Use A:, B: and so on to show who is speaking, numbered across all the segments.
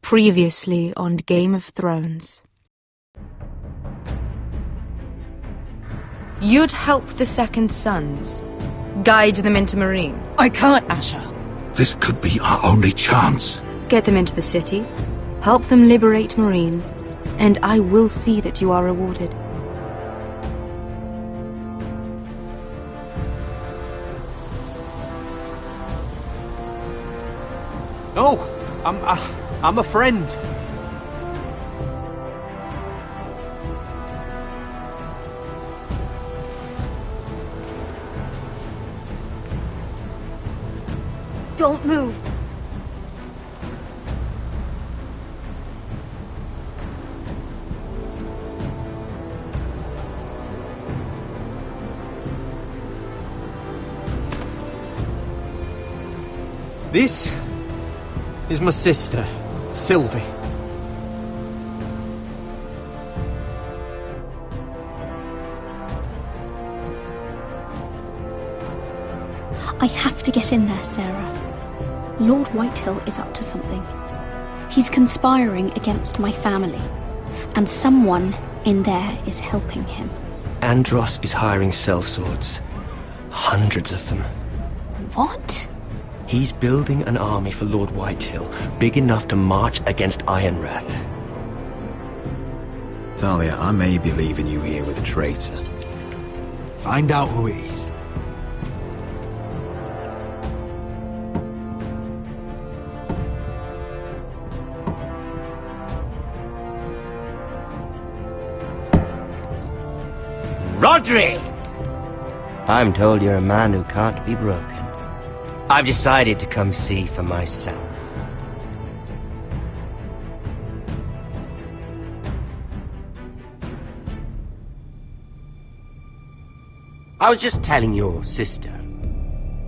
A: Previously on Game of Thrones. You'd help the Second Sons. Guide them into Meereen.
B: I can't, Asha.
C: This could be our only chance.
A: Get them into the city. Help them liberate Meereen. And I will see that you are rewarded.
D: No, I'm a friend.
A: Don't move.
D: This is my sister, Sylvie.
E: I have to get in there, Sarah. Lord Whitehill is up to something. He's conspiring against my family, and someone in there is helping him.
F: Andros is hiring sellswords. Hundreds of them.
E: What?
F: He's building an army for Lord Whitehill, big enough to march against Ironrath.
G: Talia, I may be leaving you here with a traitor. Find out who it is.
H: Rodri! I'm told you're a man who can't be broken. I've decided to come see for myself. I was just telling your sister.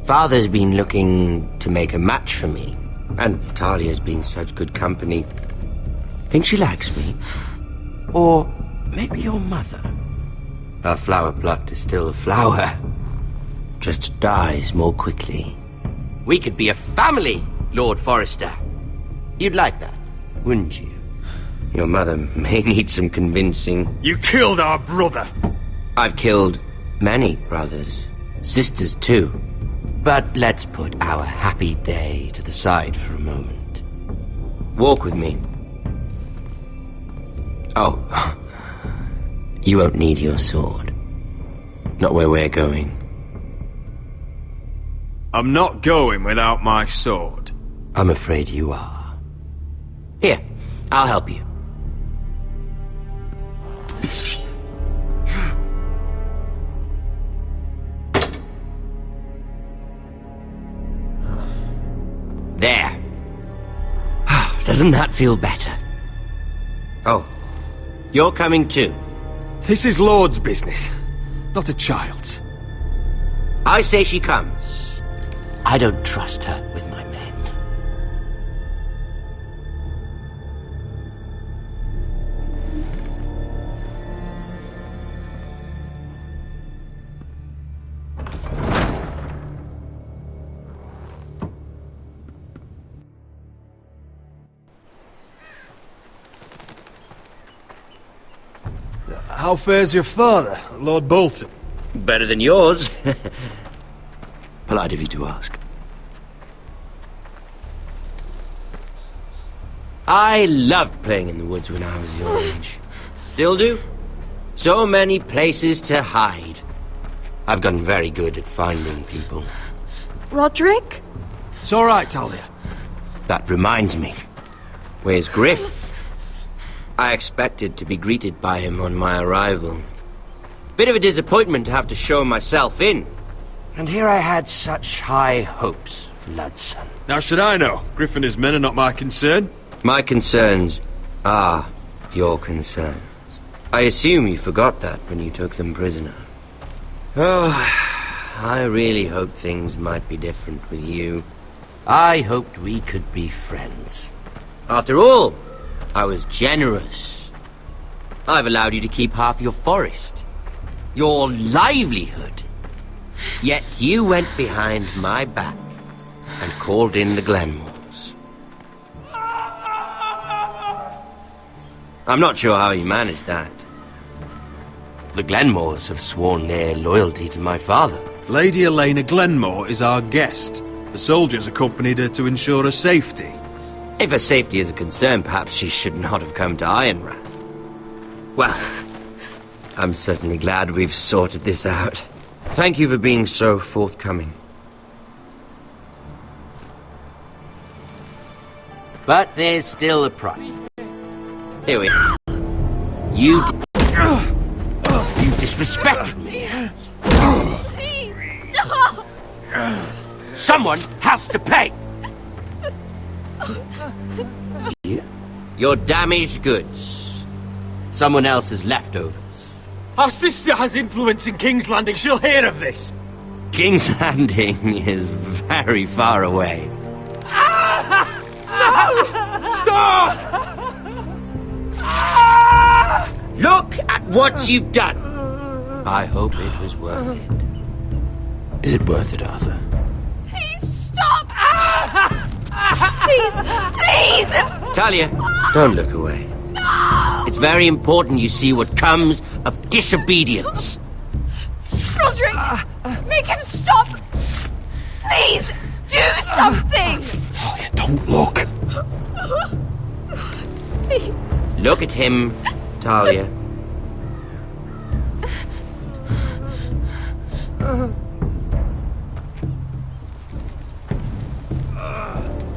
H: Father's been looking to make a match for me, and Talia's been such good company. Think she likes me? Or maybe your mother? A flower plucked is still a flower. Just dies more quickly. We could be a family, Lord Forrester. You'd like that, wouldn't you? Your mother may need some convincing.
D: You killed our brother!
H: I've killed many brothers, sisters too. But let's put our happy day to the side for a moment. Walk with me. Oh, you won't need your sword. Not where we're going.
D: I'm not going without my sword.
H: I'm afraid you are. Here, I'll help you. There. Doesn't that feel better? Oh, you're coming too.
D: This is Lord's business, not a child's.
H: I say she comes. I don't trust her with my men.
D: How fares your father, Lord Bolton?
H: Better than yours. Polite of you to ask. I loved playing in the woods when I was your age. Still do. So many places to hide. I've gotten very good at finding people.
B: Rodrik?
D: It's all right, Talia.
H: That reminds me. Where's Griff? I expected to be greeted by him on my arrival. Bit of a disappointment to have to show myself in. And here I had such high hopes for Ludson.
D: Now should I know? Griff and his men are not my concern.
H: My concerns are your concerns. I assume you forgot that when you took them prisoner. Oh, I really hoped things might be different with you. I hoped we could be friends. After all, I was generous. I've allowed you to keep half your forest. Your livelihood. Yet you went behind my back and called in the Glenmores. I'm not sure how he managed that. The Glenmores have sworn their loyalty to my father.
D: Lady Elena Glenmore is our guest. The soldiers accompanied her to ensure her safety.
H: If her safety is a concern, perhaps she should not have come to Ironrath. Well, I'm certainly glad we've sorted this out. Thank you for being so forthcoming. But there's still a price. Here we are. You disrespected me. Someone has to pay. Your damaged goods. Someone else's leftovers.
D: Our sister has influence in King's Landing. She'll hear of this.
H: King's Landing is very far away.
D: Stop!
H: Look at what you've done. I hope it was worth it. Is it worth it, Arthur?
B: Please stop! Please!
H: Talia, don't look away.
B: No!
H: It's very important you see what comes of disobedience.
B: Roderick! Make him stop! Please! Do something!
C: Talia, don't look.
B: Please.
H: Look at him, Talia.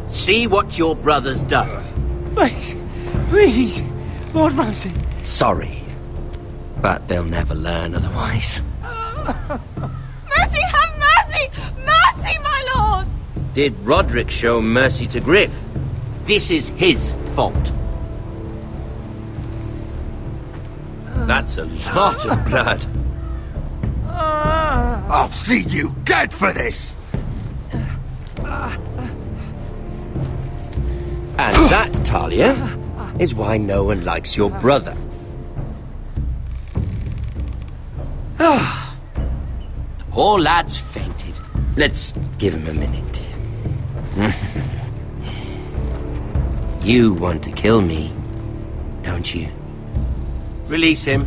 H: See what your brother's done.
D: Please, Lord Ramsay.
H: Sorry, but they'll never learn otherwise.
B: Mercy, have mercy! Mercy, my lord!
H: Did Roderick show mercy to Griff? This is his fault. That's a lot of blood.
C: I'll see you dead for this!
H: And that, Talia, is why no one likes your brother. Poor lad's fainted. Let's give him a minute. You want to kill me, don't you? Release him.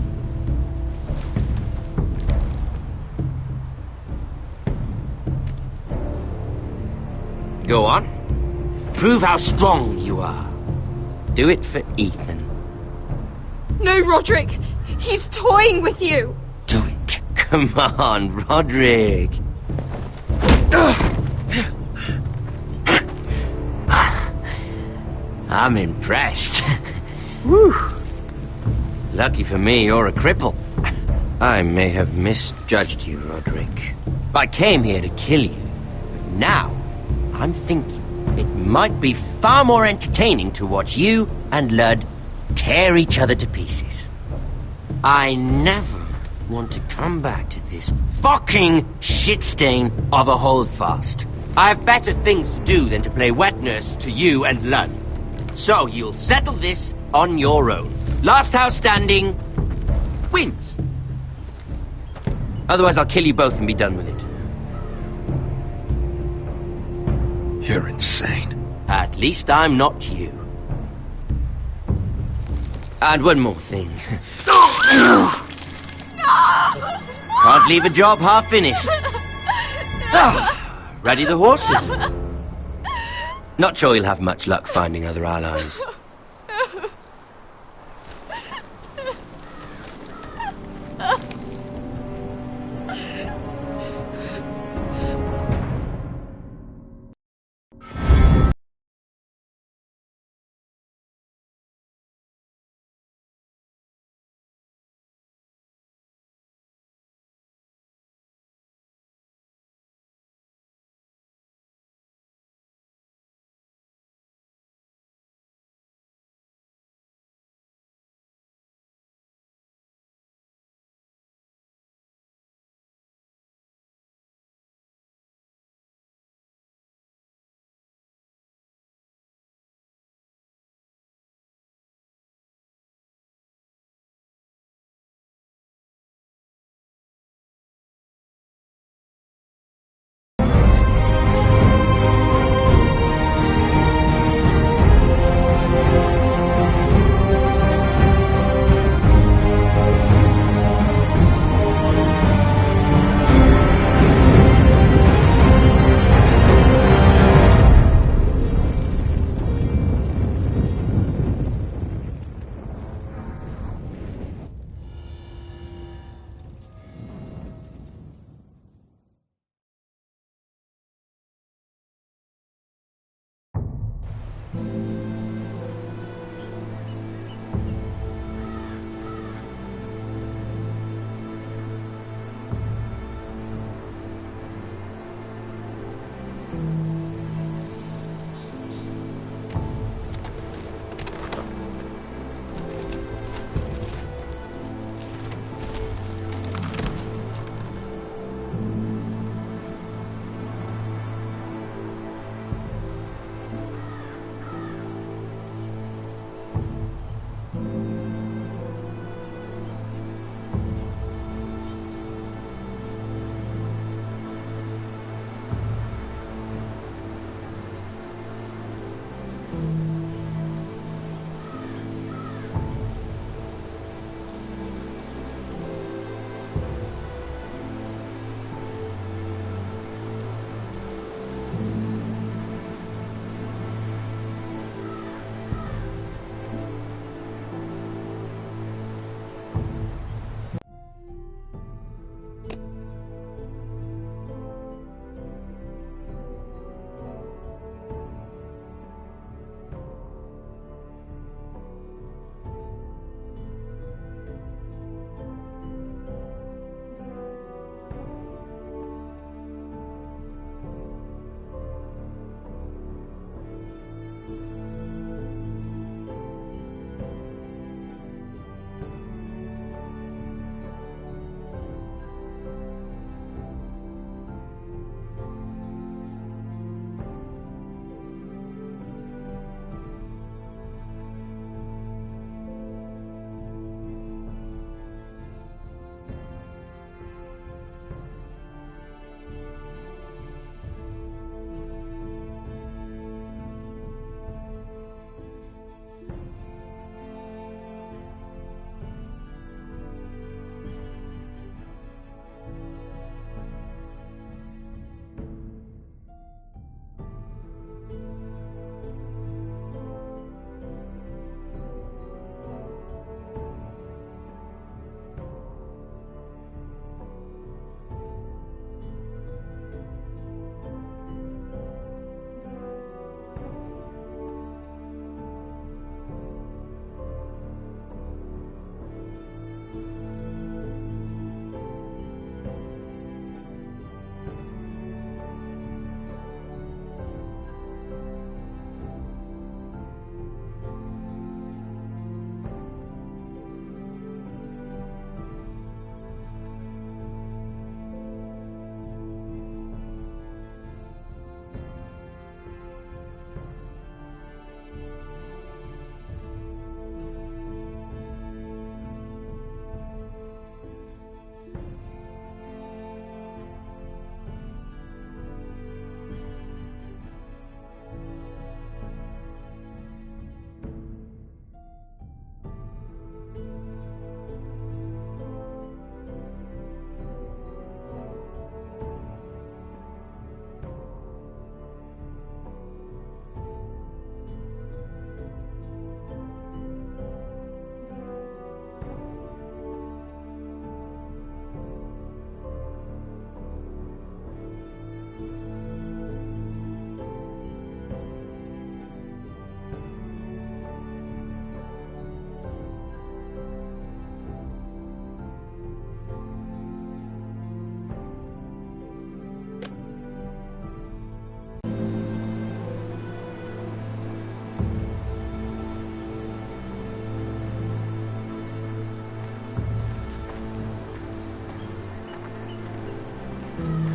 H: Go on. Prove how strong you are. Do it for Ethan.
B: No, Roderick! He's toying with you!
H: Do it. Come on, Roderick. I'm impressed. Woo. Lucky for me, you're a cripple. I may have misjudged you, Roderick. I came here to kill you, but now I'm thinking it might be far more entertaining to watch you and Ludd tear each other to pieces. I never want to come back to this fucking shit stain of a holdfast. I have better things to do than to play wet nurse to you and Ludd. So you'll settle this on your own. Last house standing wins. Otherwise I'll kill you both and be done with it.
C: You're insane.
H: At least I'm not you. And one more thing. Can't leave a job half finished. Ready the horses? Not sure you'll have much luck finding other allies.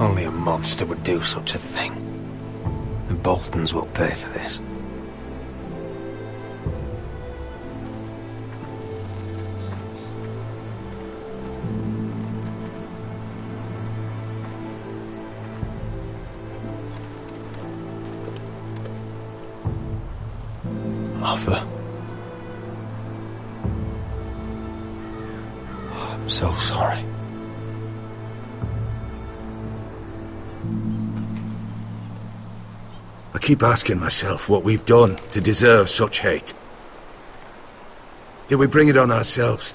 G: Only a monster would do such a thing. The Boltons will pay for this. Arthur. I'm so sorry.
C: I keep asking myself what we've done to deserve such hate. Did we bring it on ourselves?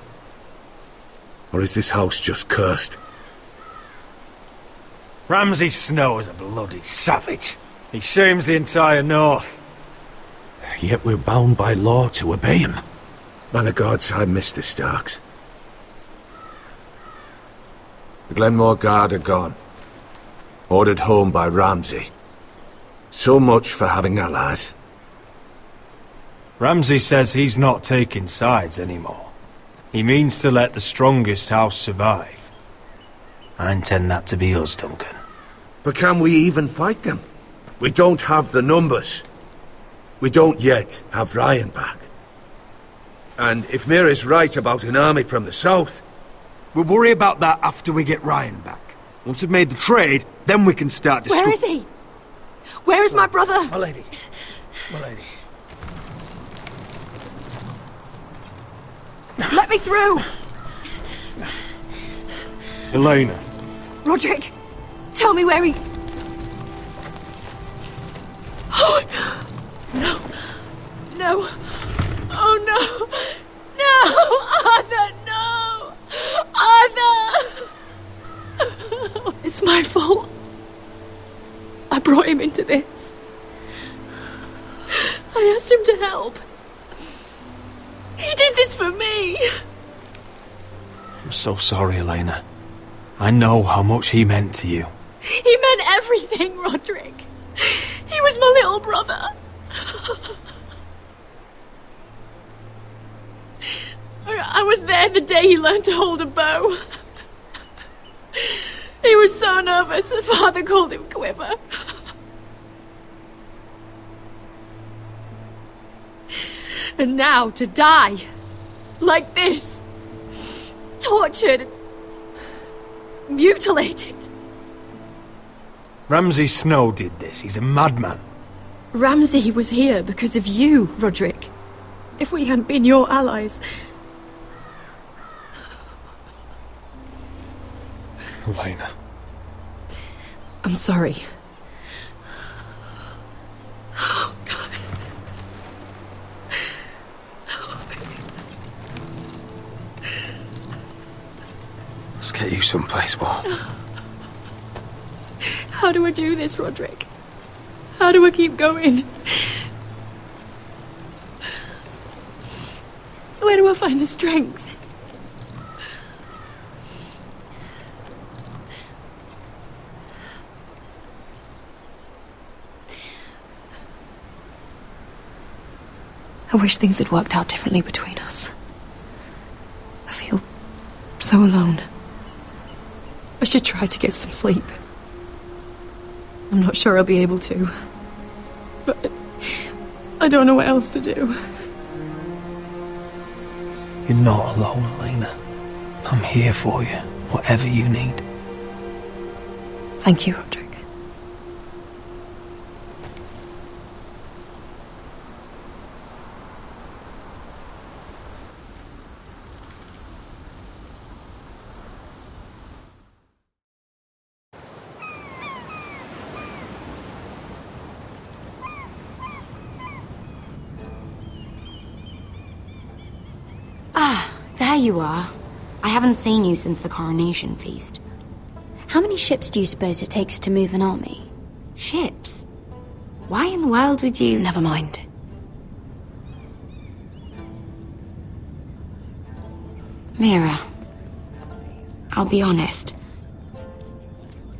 C: Or is this house just cursed?
I: Ramsay Snow is a bloody savage. He shames the entire North.
C: Yet we're bound by law to obey him. Man of gods, I miss the Starks. The Glenmore Guard are gone. Ordered home by Ramsay. So much for having allies.
I: Ramsay says he's not taking sides anymore. He means to let the strongest house survive. I intend that to be us, Duncan.
C: But can we even fight them? We don't have the numbers. We don't yet have Ryan back. And if Mira's right about an army from the south...
D: We'll worry about that after we get Ryan back. Once we've made the trade, then we can start
B: Where is he? Where is my brother?
C: My lady. My lady.
B: Let me through!
I: Elena.
B: Roderick, tell me where he... Oh, no. No. Oh, no. No! Arthur, no! Arthur! It's my fault. I brought him into this. I asked him to help. He did this for me.
I: I'm so sorry, Elena. I know how much he meant to you.
B: He meant everything, Roderick. He was my little brother. I was there the day he learned to hold a bow. He was so nervous that Father called him Quiver. And now to die like this, tortured, mutilated.
I: Ramsay Snow did this. He's a madman.
B: Ramsay was here because of you, Roderick. If we hadn't been your allies...
I: Elena.
B: I'm sorry. Oh, God.
I: Let's get you someplace warm.
B: How do I do this, Roderick? How do I keep going? Where do I find the strength? I wish things had worked out differently between us. I feel so alone. I should try to get some sleep. I'm not sure I'll be able to. But I don't know what else to do.
I: You're not alone, Elena. I'm here for you, whatever you need.
B: Thank you, Roderick.
J: There you are. I haven't seen you since the coronation feast.
E: How many ships do you suppose it takes to move an army?
J: Ships? Why in the world would you...
A: Never mind.
J: Mira, I'll be honest.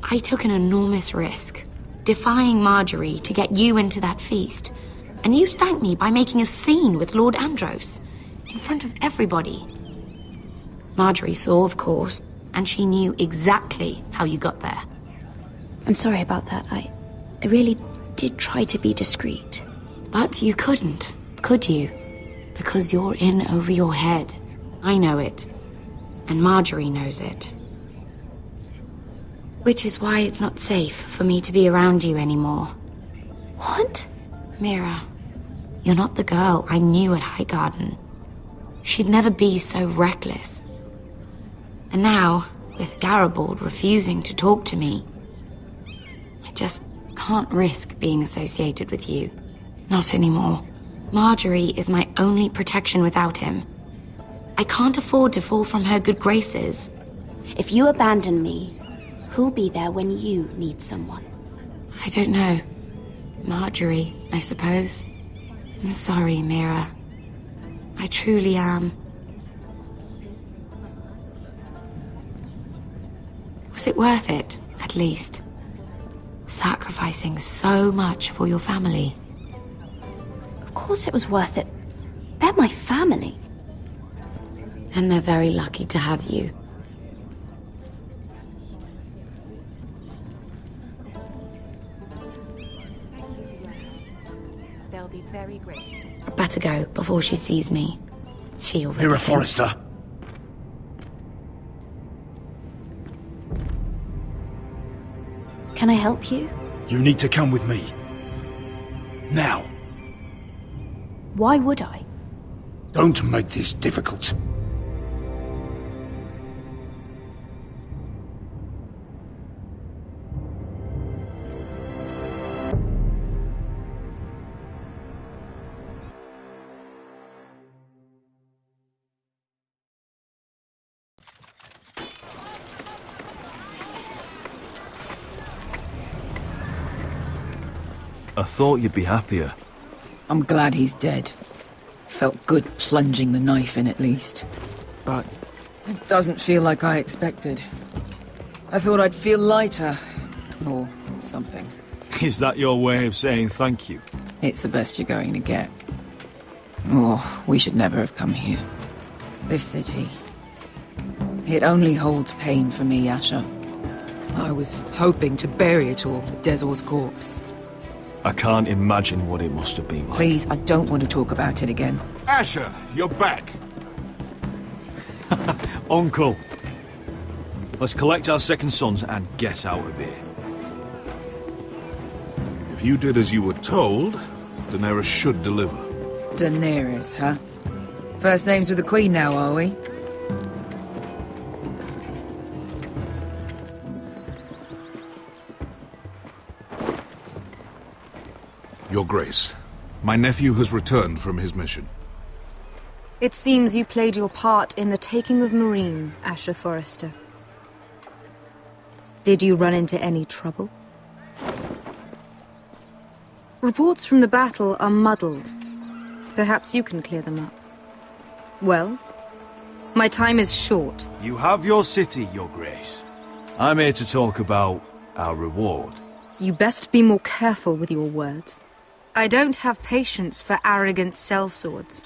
J: I took an enormous risk, defying Marjorie to get you into that feast. And you thanked me by making a scene with Lord Andros, in front of everybody. Marjorie saw, of course, and she knew exactly how you got there.
E: I'm sorry about that. I really did try to be discreet.
J: But you couldn't, could you? Because you're in over your head. I know it. And Marjorie knows it. Which is why it's not safe for me to be around you anymore.
E: What?
J: Mira, you're not the girl I knew at Highgarden. She'd never be so reckless. And now, with Garibald refusing to talk to me, I just can't risk being associated with you. Not anymore. Marjorie is my only protection without him. I can't afford to fall from her good graces.
E: If you abandon me, who'll be there when you need someone?
J: I don't know. Marjorie, I suppose. I'm sorry, Mira. I truly am. Was it worth it, at least? Sacrificing so much for your family?
E: Of course it was worth it. They're my family.
J: And they're very lucky to have you.
A: They'll be very grateful.
J: I'd better go before she sees me. She already
D: Mira
J: thinks-
D: Forrester.
E: Can I help you?
D: You need to come with me. Now.
E: Why would I?
D: Don't make this difficult.
I: I thought you'd be happier.
B: I'm glad he's dead. Felt good plunging the knife in at least. But it doesn't feel like I expected. I thought I'd feel lighter. Or something.
I: Is that your way of saying thank you?
B: It's the best you're going to get. Oh, we should never have come here. This city. It only holds pain for me, Asher. I was hoping to bury it all with Dezor's corpse.
I: I can't imagine what it must have been like.
B: Please, I don't want to talk about it again.
C: Asher, you're back.
I: Uncle! Let's collect our second sons and get out of here.
K: If you did as you were told, Daenerys should deliver.
B: Daenerys, huh? First names with the Queen now, are we?
K: Your Grace, my nephew has returned from his mission.
A: It seems you played your part in the taking of Meereen, Asher Forrester. Did you run into any trouble? Reports from the battle are muddled. Perhaps you can clear them up. Well, my time is short.
I: You have your city, Your Grace. I'm here to talk about our reward.
A: You best be more careful with your words. I don't have patience for arrogant sellswords.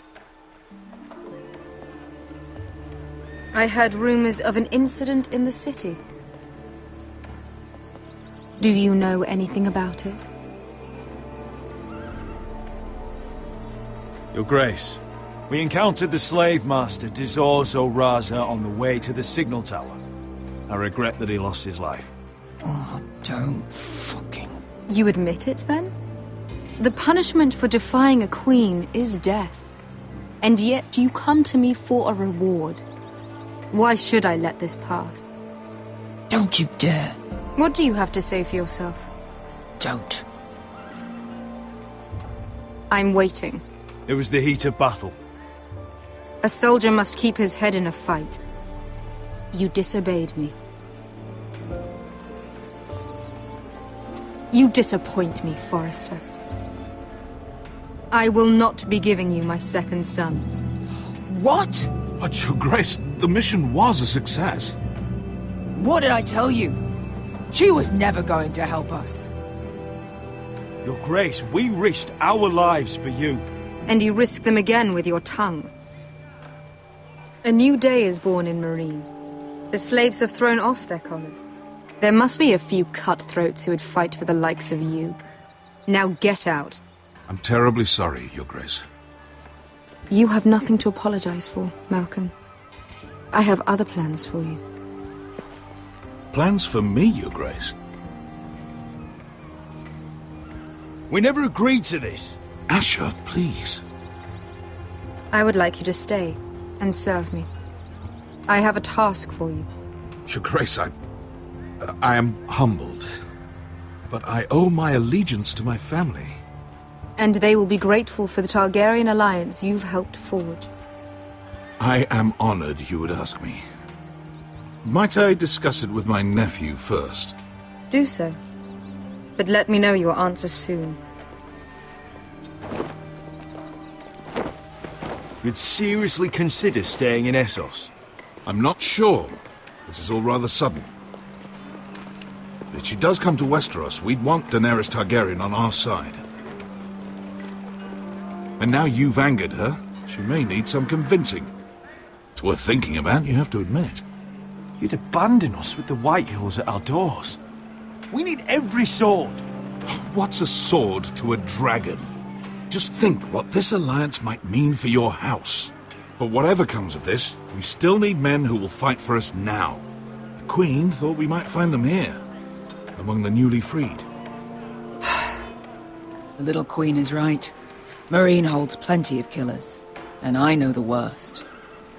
A: I heard rumors of an incident in the city. Do you know anything about it?
I: Your Grace, we encountered the slave master Dizor Zoraza on the way to the signal tower. I regret that he lost his life.
B: Oh, don't fucking...
A: You admit it, then? The punishment for defying a queen is death. And yet you come to me for a reward. Why should I let this pass?
B: Don't you dare.
A: What do you have to say for yourself?
B: Don't.
A: I'm waiting.
I: It was the heat of battle.
A: A soldier must keep his head in a fight. You disobeyed me. You disappoint me, Forrester. I will not be giving you my second sons.
B: What?
K: But, Your Grace, the mission was a success.
B: What did I tell you? She was never going to help us.
I: Your Grace, we risked our lives for you.
A: And you risk them again with your tongue. A new day is born in Meereen. The slaves have thrown off their collars. There must be a few cutthroats who would fight for the likes of you. Now get out.
K: I'm terribly sorry, Your Grace.
A: You have nothing to apologize for, Malcolm. I have other plans for you.
K: Plans for me, Your Grace?
I: We never agreed to this.
K: Asher, please.
A: I would like you to stay and serve me. I have a task for you.
K: Your Grace, I am humbled. But I owe my allegiance to my family.
A: And they will be grateful for the Targaryen alliance you've helped forge.
K: I am honored you would ask me. Might I discuss it with my nephew first?
A: Do so. But let me know your answer soon.
I: you'd seriously consider staying in Essos?
K: I'm not sure. This is all rather sudden. If she does come to Westeros, we'd want Daenerys Targaryen on our side. And now you've angered her, she may need some convincing. It's worth thinking about, you have to admit.
I: You'd abandon us with the Whitehills at our doors. We need every sword.
K: What's a sword to a dragon? Just think what this alliance might mean for your house. But whatever comes of this, we still need men who will fight for us now. The Queen thought we might find them here, among the newly freed.
L: The little Queen is right. Meereen holds plenty of killers, and I know the worst.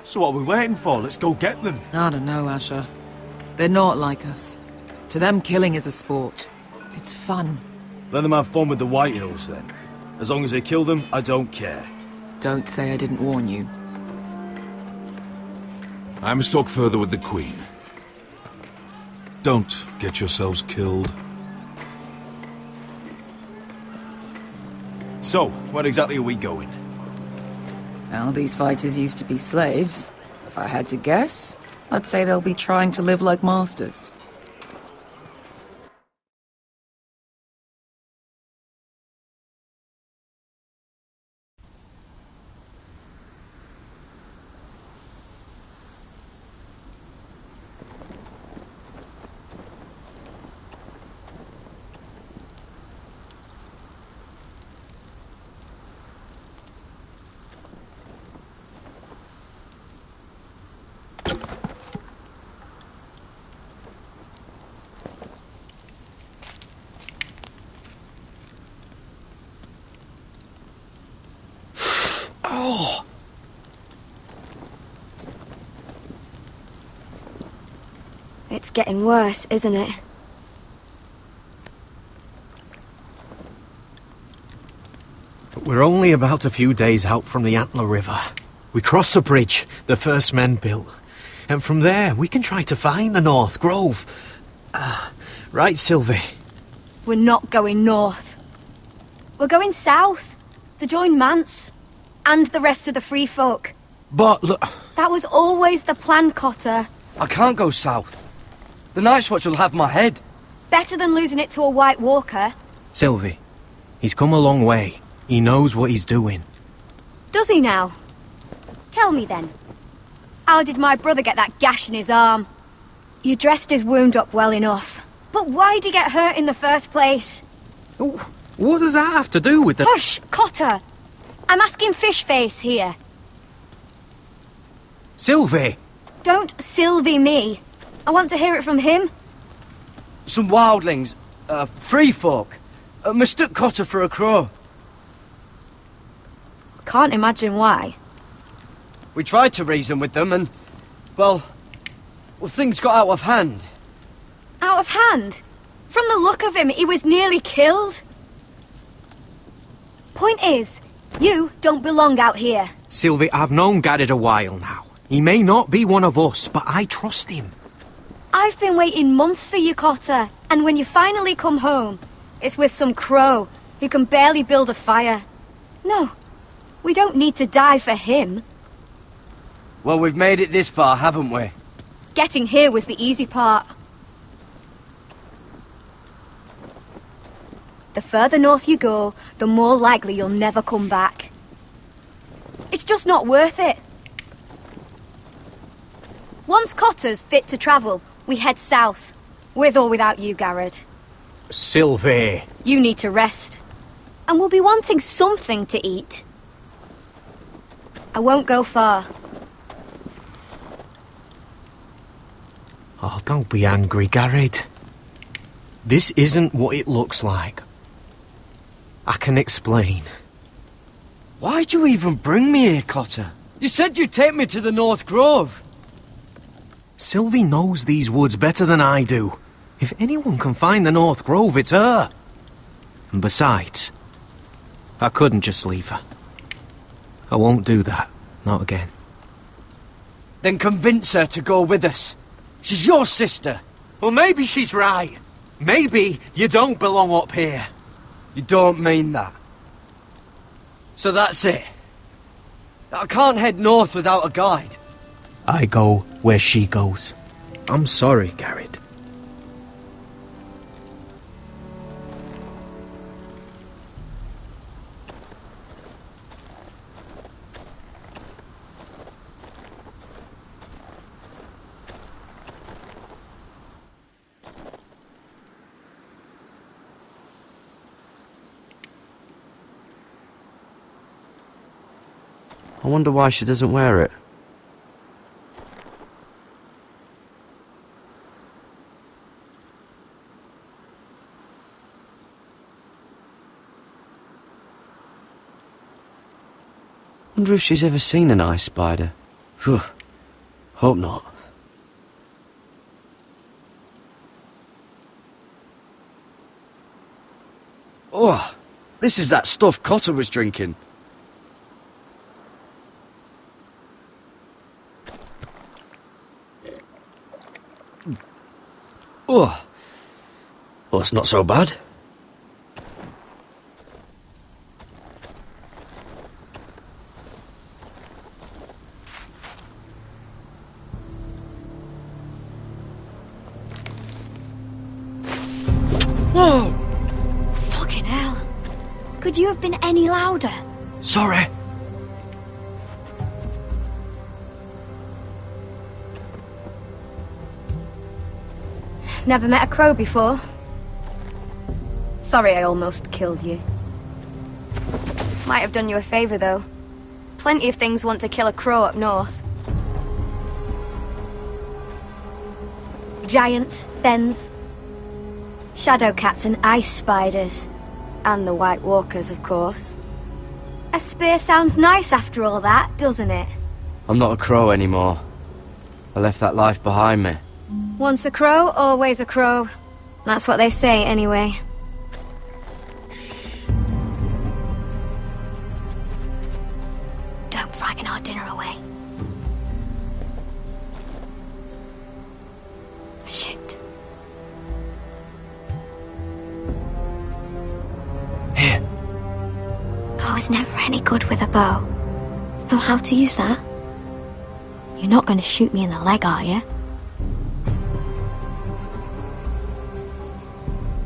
I: So what are we waiting for? Let's go get them.
L: I don't know, Asher. They're not like us. To them, killing is a sport. It's fun.
I: Let them have fun with the Whitehills, then. As long as they kill them, I don't care.
L: Don't say I didn't warn you.
K: I must talk further with the Queen. Don't get yourselves killed.
I: So, where exactly are we going?
L: Well, these fighters used to be slaves. If I had to guess, I'd say they'll be trying to live like masters.
F: Oh!
M: It's getting worse, isn't it?
F: But we're only about a few days out from the Antler River. We cross a bridge the first men built, and from there we can try to find the North Grove. Right, Sylvie?
M: We're not going north. We're going south, to join Mance, and the rest of the Free Folk.
F: But look...
M: That was always the plan, Cotter.
N: I can't go south. The Night's Watch will have my head.
M: Better than losing it to a White Walker.
F: Sylvie, he's come a long way. He knows what he's doing.
M: Does he now? Tell me then. How did my brother get that gash in his arm? You dressed his wound up well enough. But why'd he get hurt in the first place?
F: What does that have to do with the...
M: Hush, Cotter! I'm asking Fishface here.
F: Sylvie!
M: Don't Sylvie me. I want to hear it from him.
N: Some wildlings, free folk, mistook Cotter for a crow.
M: Can't imagine why.
N: We tried to reason with them and, well, things got out of hand.
M: Out of hand? From the look of him, he was nearly killed. Point is, you don't belong out here.
F: Sylvie, I've known Garrett a while now. He may not be one of us, but I trust him.
M: I've been waiting months for you, Cotter, and when you finally come home, it's with some crow who can barely build a fire. No, we don't need to die for him.
N: Well, we've made it this far, haven't we?
M: Getting here was the easy part. The further north you go, the more likely you'll never come back. It's just not worth it. Once Cotter's fit to travel, we head south. With or without you, Garrett.
F: Sylvie.
M: You need to rest. And we'll be wanting something to eat. I won't go far.
F: Oh, don't be angry, Garrett. This isn't what it looks like. I can explain.
N: Why'd you even bring me here, Cotter? You said you'd take me to the North Grove.
F: Sylvie knows these woods better than I do. If anyone can find the North Grove, it's her. And besides, I couldn't just leave her. I won't do that. Not again.
N: Then convince her to go with us. She's your sister.
F: Well, maybe she's right. Maybe you don't belong up here.
N: You don't mean that. So that's it. I can't head north without a guide.
F: I go where she goes. I'm sorry, Garrett.
N: I wonder why she doesn't wear it. Wonder if she's ever seen an ice spider. Phew. Hope not. Oh, this is that stuff Cotter was drinking. Oh, well, it's not so bad. Whoa!
M: Fucking hell. Could you have been any louder?
N: Sorry.
M: Never met a crow before. Sorry I almost killed you. Might have done you a favour, though. Plenty of things want to kill a crow up north. Giants, thens, shadow cats and ice spiders. And the White Walkers, of course. A spear sounds nice after all that, doesn't it?
N: I'm not a crow anymore. I left that life behind me.
M: Once a crow, always a crow. That's what they say, anyway. Don't frighten our dinner away. Shit.
N: Here.
M: I was never any good with a bow. Know how to use that? You're not going to shoot me in the leg, are you?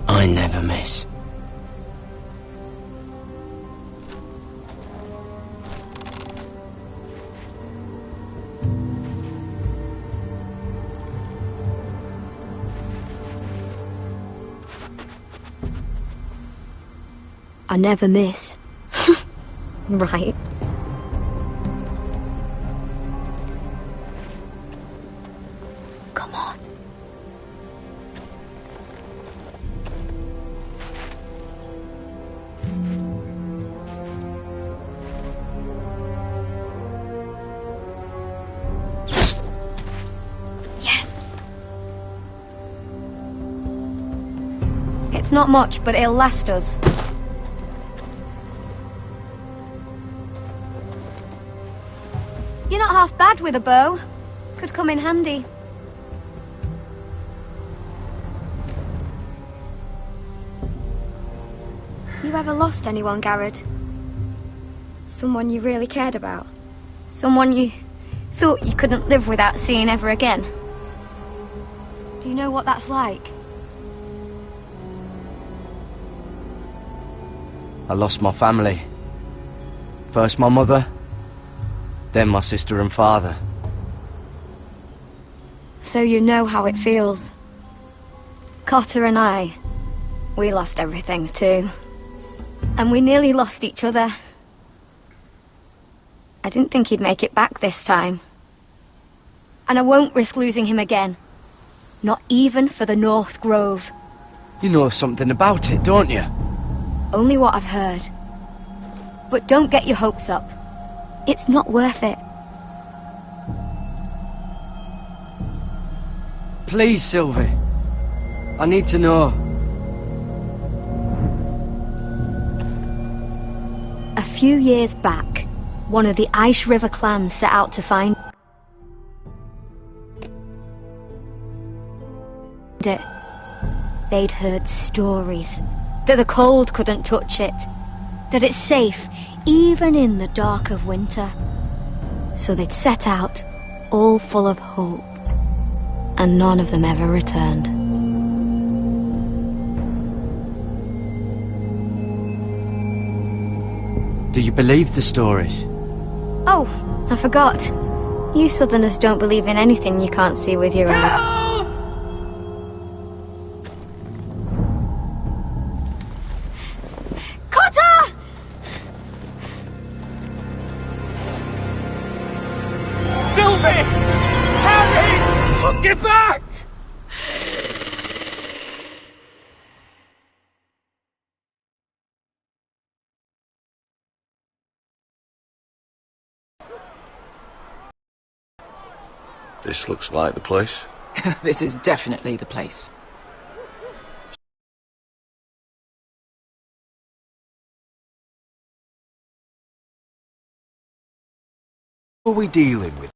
N: I never miss.
M: I never miss. Right. Come on. Yes. It's not much, but it'll last us. You're not half bad with a bow. Could come in handy. You ever lost anyone, Garrett? Someone you really cared about? Someone you thought you couldn't live without seeing ever again? Do you know what that's like?
N: I lost my family. First my mother, then my sister and father.
M: So you know how it feels. Cotter and I, we lost everything too. And we nearly lost each other. I didn't think he'd make it back this time. And I won't risk losing him again. Not even for the North Grove.
N: You know something about it, don't you?
M: Only what I've heard. But don't get your hopes up. It's not worth it.
N: Please, Sylvie. I need to know.
M: A few years back, one of the Ice River clans set out to find it. They'd heard stories that the cold couldn't touch it, that it's safe even in the dark of winter.
O: So they'd set out, all full of hope. And none of them ever returned.
N: Do you believe the stories?
M: Oh, I forgot. You Southerners don't believe in anything you can't see with your own. Cotter!
P: Sylvie! Harry! Get back!
Q: This looks like the place.
L: This is definitely the place.
G: What are we dealing with